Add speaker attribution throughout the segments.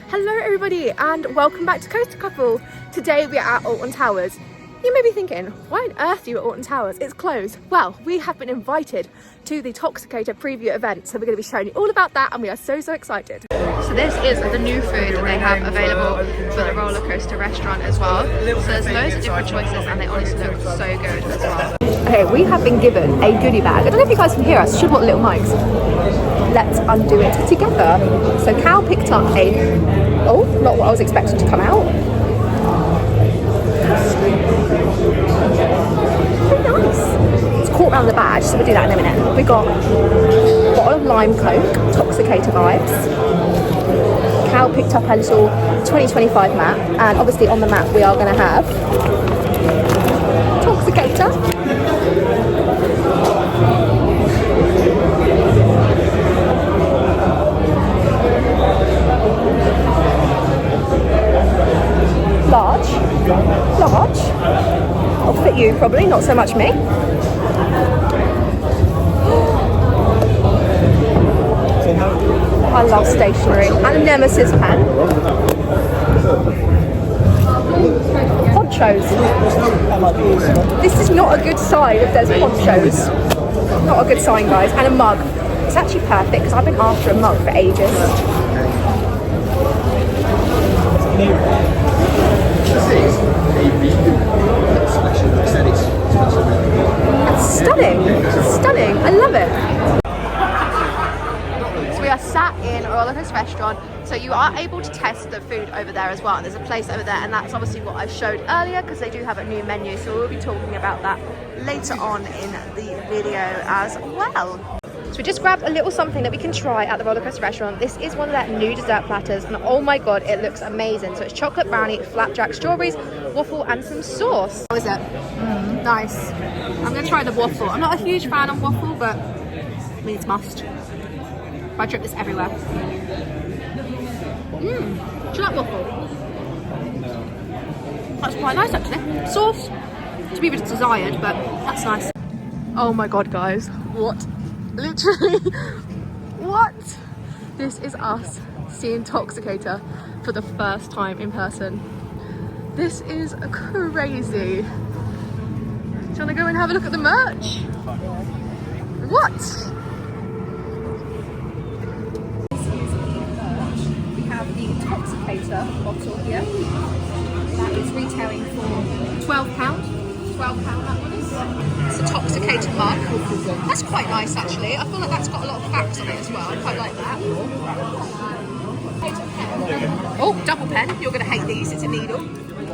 Speaker 1: Hello everybody and welcome back to Coaster Couple. Today we are at Alton Towers. You may be thinking, why on earth are you at Alton Towers? It's closed. Well, we have been invited to the Toxicator preview event, so we're going to be showing you all about that and we are so excited. So this is the new food that they have available for the roller coaster restaurant as well. So there's loads of different choices and they honestly look so good as well. Okay, we have been given a goodie bag. I don't know if you guys can hear us. Should want little mics. Let's undo it together. So Cal picked up not what I was expecting to come out. Very nice. It's caught around the badge, so we'll do that in a minute. We got a bottle of lime coke, Toxicator vibes. Cal picked up a little 2025 map, and obviously on the map we are going to have Toxicator. Large. I'll fit you probably, not so much me. I love stationery. And a Nemesis pen. Ponchos. This is not a good sign if there's ponchos. Not a good sign, guys. And a mug. It's actually perfect because I've been after a mug for ages. Stunning, I love it. So we are sat in a roller coaster restaurant, so you are able to test the food over there as well, and there's a place over there, and that's obviously what I showed earlier because they do have a new menu, so we'll be talking about that later on in the video as well. So we just grabbed a little something that we can try at the roller coaster restaurant. This is one of their new dessert platters, and oh my god, it looks amazing. So it's chocolate brownie, flapjack strawberries, waffle, and some sauce. How is it? Nice. I'm gonna try the waffle. I'm not a huge fan of waffle, but I mean it's must. I drip this everywhere. Do you like waffle? That's quite nice actually. Sauce, to be desired, but that's nice. Oh my god, guys, what? Literally, what? This is us seeing Toxicator for the first time in person. This is crazy. Do you want to go and have a look at the merch? What? This is the merch. We have the Toxicator bottle here. That is retailing for £12. £12 that one is. It's a Toxicator mug. That's quite nice actually. I feel like that's got a lot of facts on it as well. I quite like that. Oh, double pen. You're going to hate these. It's a needle.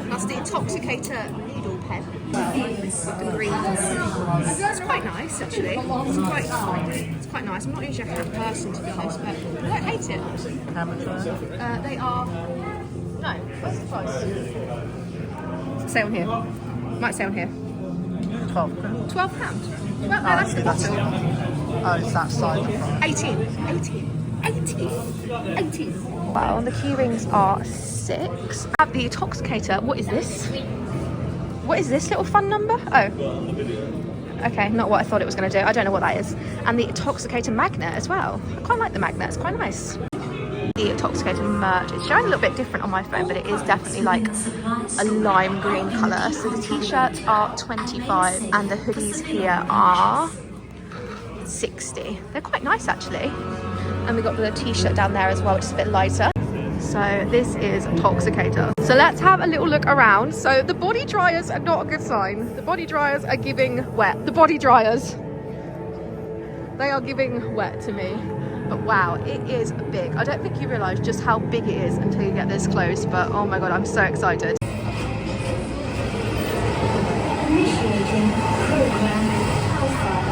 Speaker 1: That's the Toxicator needle pen. With the greens. It's quite nice actually. It's quite nice. I'm not usually a hat person to be honest, but I don't hate it. They are... No, what's the price? Say on here. Might say on here. £12. Well, no, that's the bottle.
Speaker 2: Oh, it's that side.
Speaker 1: 18. Wow, and the key rings are 6. At the Toxicator, what is this? What is this little fun number? Oh. Okay, not what I thought it was going to do. I don't know what that is. And the Toxicator magnet as well. I quite like the magnet. It's quite nice. The Toxicator merch. It's showing a little bit different on my phone, but it is definitely like a lime green colour. So the t-shirts are 25 and the hoodies here are 60. They're quite nice actually. And we got the t-shirt down there as well, which is a bit lighter. So this is Toxicator. So let's have a little look around. So the body dryers are not a good sign. The body dryers are giving wet. The body dryers. They are giving wet to me. But wow, it is big. I don't think you realise just how big it is until you get this close, but oh my god, I'm so excited.
Speaker 3: Initiating program Alpha.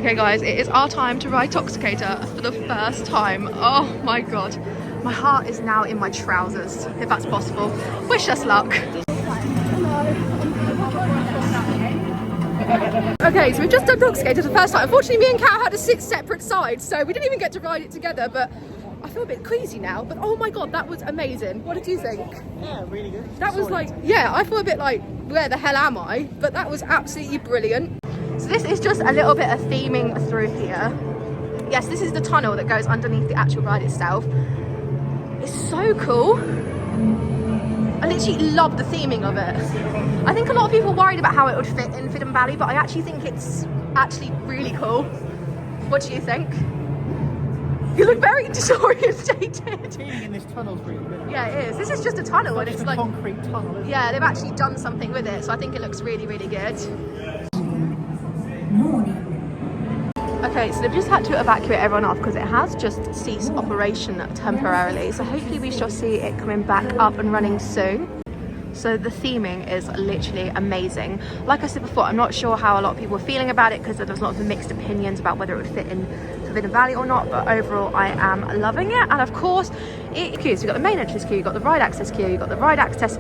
Speaker 1: Okay guys, it is our time to ride Toxicator for the first time. Oh my god. My heart is now in my trousers, if that's possible. Wish us luck. Okay, so we've just done Toxicator for the first time. Unfortunately, me and Kat had to sit separate sides, so we didn't even get to ride it together, but I feel a bit queasy now. But oh my god, that was amazing. What did you think?
Speaker 2: Yeah, really good.
Speaker 1: That was like, yeah, I feel a bit like, where the hell am I? But that was absolutely brilliant. So this is just a little bit of theming through here. Yes, this is the tunnel that goes underneath the actual ride itself. It's so cool. I literally love the theming of it. I think a lot of people were worried about how it would fit in Fidden Valley, but I actually think it's actually really cool. What do you think? You look very disorientated.
Speaker 2: Being in this tunnel's really good.
Speaker 1: Yeah, it is. This is just a tunnel, and it's like
Speaker 2: concrete tunnel. Isn't
Speaker 1: yeah, they've actually done something with it, so I think it looks really, really good. Okay, so they've just had to evacuate everyone off because it has just ceased operation temporarily. So hopefully we shall see it coming back up and running soon. So the theming is literally amazing. Like I said before, I'm not sure how a lot of people are feeling about it because there's lots of mixed opinions about whether it would fit in Forbidden Valley or not, but overall I am loving it. And of course, queues. You've got the main entrance queue, you've got the ride access queue, you've got the ride access.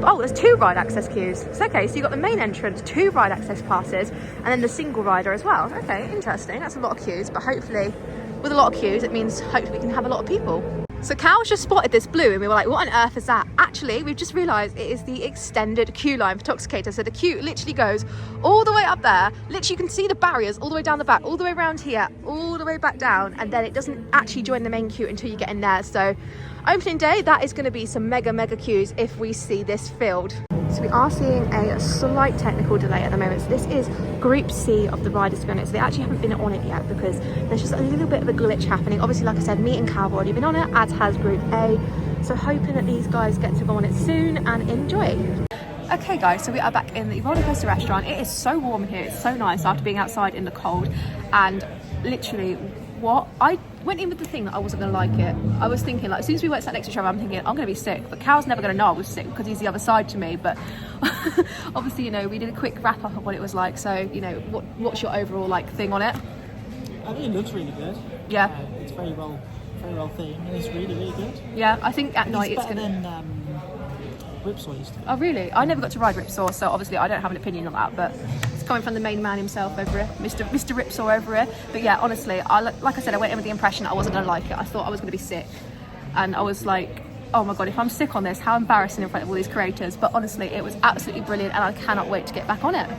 Speaker 1: Oh, there's 2 ride access queues. It's okay, so you've got the main entrance, 2 ride access passes, and then the single rider as well. Okay, interesting. That's a lot of queues, but hopefully, with a lot of queues, it means hopefully we can have a lot of people. So Cal's just spotted this blue and we were like, what on earth is that? Actually, we've just realised it is the extended queue line for Toxicator. So the queue literally goes all the way up there. Literally, you can see the barriers all the way down the back, all the way around here, all the way back down. And then it doesn't actually join the main queue until you get in there. So opening day, that is going to be some mega queues if we see this filled. So we are seeing a slight technical delay at the moment. So this is Group C of the riders to be on it. So they actually haven't been on it yet because there's just a little bit of a glitch happening. Obviously, like I said, me and Cal have already been on it, as has Group A. So hoping that these guys get to go on it soon and enjoy. Okay guys, so we are back in the roller coaster restaurant. It is so warm in here, it's so nice after being outside in the cold. And literally, what I went in with the thing that I wasn't gonna like it. I was thinking, like, as soon as we went sat next to each other, I'm thinking I'm gonna be sick, but Cal's never gonna know I was sick because he's the other side to me. But obviously, you know, we did a quick wrap up of what it was like. So, you know, what's your overall like thing on it?
Speaker 2: I think it looks really good.
Speaker 1: Yeah,
Speaker 2: it's very well themed, and it's really good.
Speaker 1: Yeah, I think at night it's gonna.
Speaker 2: Than, Ripsaw used to be.
Speaker 1: Oh really? I never got to ride Ripsaw, so obviously I don't have an opinion on that, but it's coming from the main man himself over here, Mr. Ripsaw over here. But yeah, honestly, like I said, I went in with the impression I wasn't going to like it. I thought I was going to be sick, and I was like, oh my god, if I'm sick on this, how embarrassing in front of all these creators. But honestly, it was absolutely brilliant, and I cannot wait to get back on it.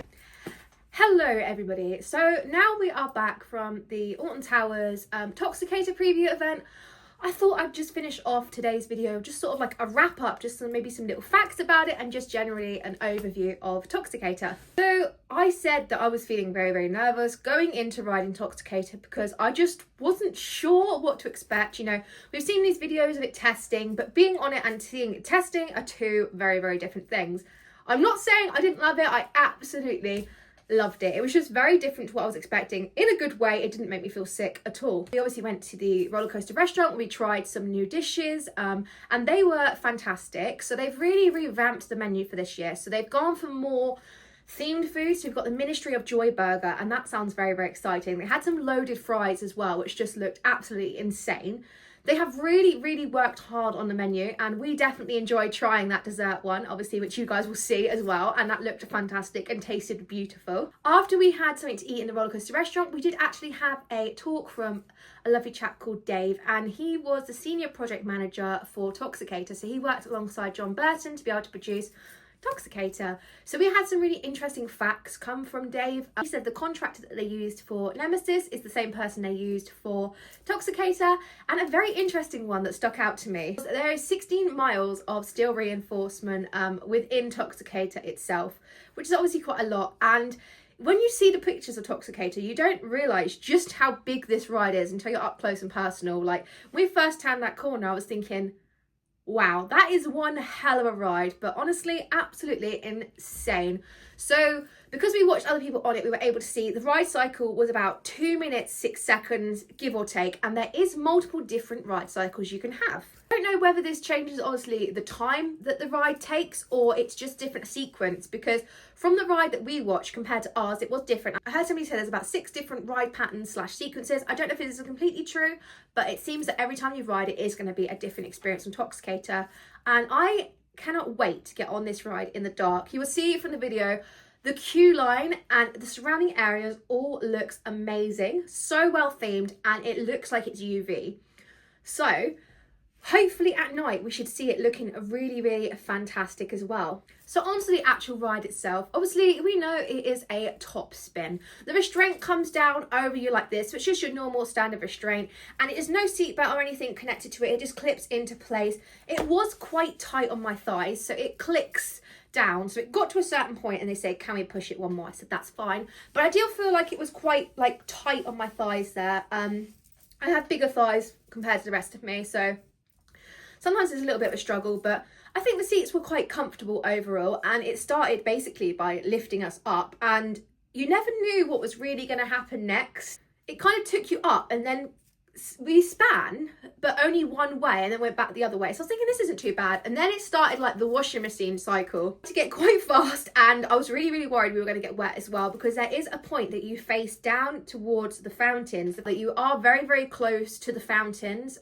Speaker 1: Hello everybody, so now we are back from the Alton Towers Toxicator preview event. I thought I'd just finish off today's video, just sort of like a wrap up, just maybe some little facts about it and just generally an overview of Toxicator. So I said that I was feeling very nervous going into riding Toxicator because I just wasn't sure what to expect. You know, we've seen these videos of it testing, but being on it and seeing it testing are 2 very different things. I'm not saying I didn't love it, I absolutely loved it. It was just very different to what I was expecting. In a good way, it didn't make me feel sick at all. We obviously went to the roller coaster restaurant, we tried some new dishes, and they were fantastic. So they've really revamped the menu for this year. So they've gone for more themed food. So we've got the Ministry of Joy burger, and that sounds very exciting. They had some loaded fries as well, which just looked absolutely insane. They have really worked hard on the menu, and we definitely enjoyed trying that dessert one, obviously, which you guys will see as well, and that looked fantastic and tasted beautiful. After we had something to eat in the roller coaster restaurant, we did actually have a talk from a lovely chap called Dave, and he was the senior project manager for Toxicator, so he worked alongside John Burton to be able to produce Toxicator. So we had some really interesting facts come from Dave. He said the contractor that they used for Nemesis is the same person they used for Toxicator, and a very interesting one that stuck out to me. There is 16 miles of steel reinforcement within Toxicator itself, which is obviously quite a lot. And when you see the pictures of Toxicator, you don't realise just how big this ride is until you're up close and personal. Like, when we first turned that corner, I was thinking, wow, that is one hell of a ride, but honestly, absolutely insane. So because we watched other people on it, we were able to see the ride cycle was about 2 minutes, 6 seconds, give or take, and there is multiple different ride cycles you can have. I don't know whether this changes obviously the time that the ride takes or it's just different sequence, because from the ride that we watched compared to ours, it was different. I heard somebody say there's about 6 different ride patterns / sequences. I don't know if this is completely true, but it seems that every time you ride it is going to be a different experience on Toxicator, and I cannot wait to get on this ride in the dark. You will see from the video the queue line and the surrounding areas all looks amazing, so well themed, and it looks like it's UV. So hopefully at night we should see it looking really, really fantastic as well. So onto the actual ride itself. Obviously we know it is a top spin. The restraint comes down over you like this, which is your normal standard restraint, and it is no seatbelt or anything connected to it. It just clips into place. It was quite tight on my thighs, so it clicks down. So it got to a certain point and they said, can we push it one more? I said, that's fine. But I do feel like it was quite like tight on my thighs there. I have bigger thighs compared to the rest of me, so sometimes it's a little bit of a struggle, but I think the seats were quite comfortable overall, and it started basically by lifting us up, and you never knew what was really going to happen next. It kind of took you up and then we span, but only one way, and then went back the other way. So I was thinking this isn't too bad, and then it started like the washing machine cycle to get quite fast, and I was really, really worried we were going to get wet as well, because there is a point that you face down towards the fountains, that you are very, very close to the fountains.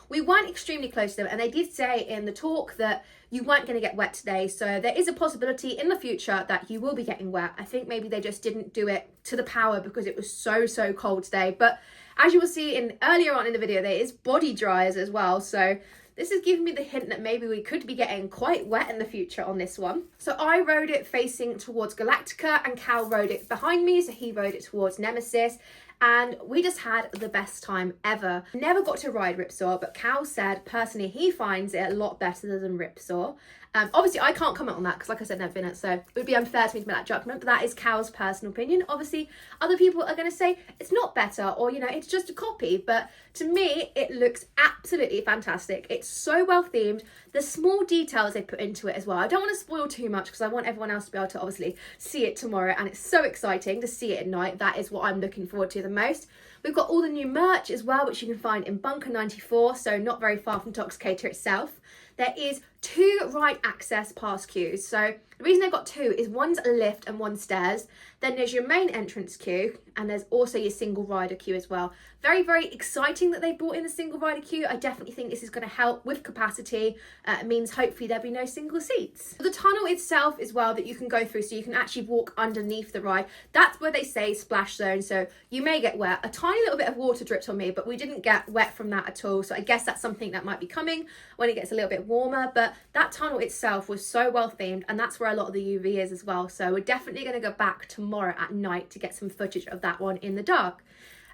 Speaker 1: We weren't extremely close to them, and they did say in the talk that you weren't going to get wet today, so there is a possibility in the future that you will be getting wet. I think maybe they just didn't do it to the power because it was so cold today. But as you will see in earlier on in the video, there is body dryers as well, so this is giving me the hint that maybe we could be getting quite wet in the future on this one. So I rode it facing towards Galactica, and Cal rode it behind me, so he rode it towards Nemesis, and we just had the best time ever. Never got to ride Ripsaw, but Cal said personally he finds it a lot better than Ripsaw. Obviously I can't comment on that because, like I said, I've never been it, so it would be unfair to me to make that judgment, but that is Cal's personal opinion. Obviously other people are going to say it's not better, or you know, it's just a copy, but to me it looks absolutely fantastic. It's so well themed. The small details they put into it as well. I don't want to spoil too much because I want everyone else to be able to obviously see it tomorrow, and it's so exciting to see it at night. That is what I'm looking forward to the most. We've got all the new merch as well, which you can find in Bunker 94, so not very far from Toxicator itself. There is 2 ride access pass queues. So the reason I've got 2 is one's a lift and one's stairs. Then there's your main entrance queue, and there's also your single rider queue as well. Very, very exciting that they brought in the single rider queue. I definitely think this is going to help with capacity. It means hopefully there'll be no single seats. The tunnel itself as well that you can go through, so you can actually walk underneath the ride. That's where they say splash zone, so you may get wet. A tiny little bit of water dripped on me, but we didn't get wet from that at all. So I guess that's something that might be coming when it gets a little bit warmer. But that tunnel itself was so well themed, and that's where a lot of the UV is as well. So we're definitely going to go back tomorrow at night to get some footage of that one in the dark.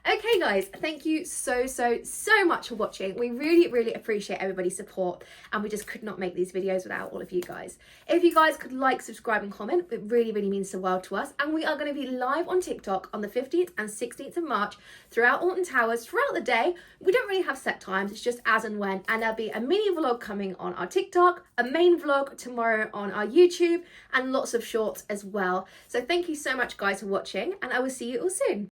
Speaker 1: Okay guys, thank you so much for watching. We really appreciate everybody's support, and we just could not make these videos without all of you guys. If you guys could like, subscribe and comment, it really means the world to us. And we are going to be live on TikTok on the 15th and 16th of March throughout Alton Towers throughout the day. We don't really have set times, it's just as and when, and there'll be a mini vlog coming on our TikTok, a main vlog tomorrow on our YouTube, and lots of shorts as well. So thank you so much guys for watching, and I will see you all soon.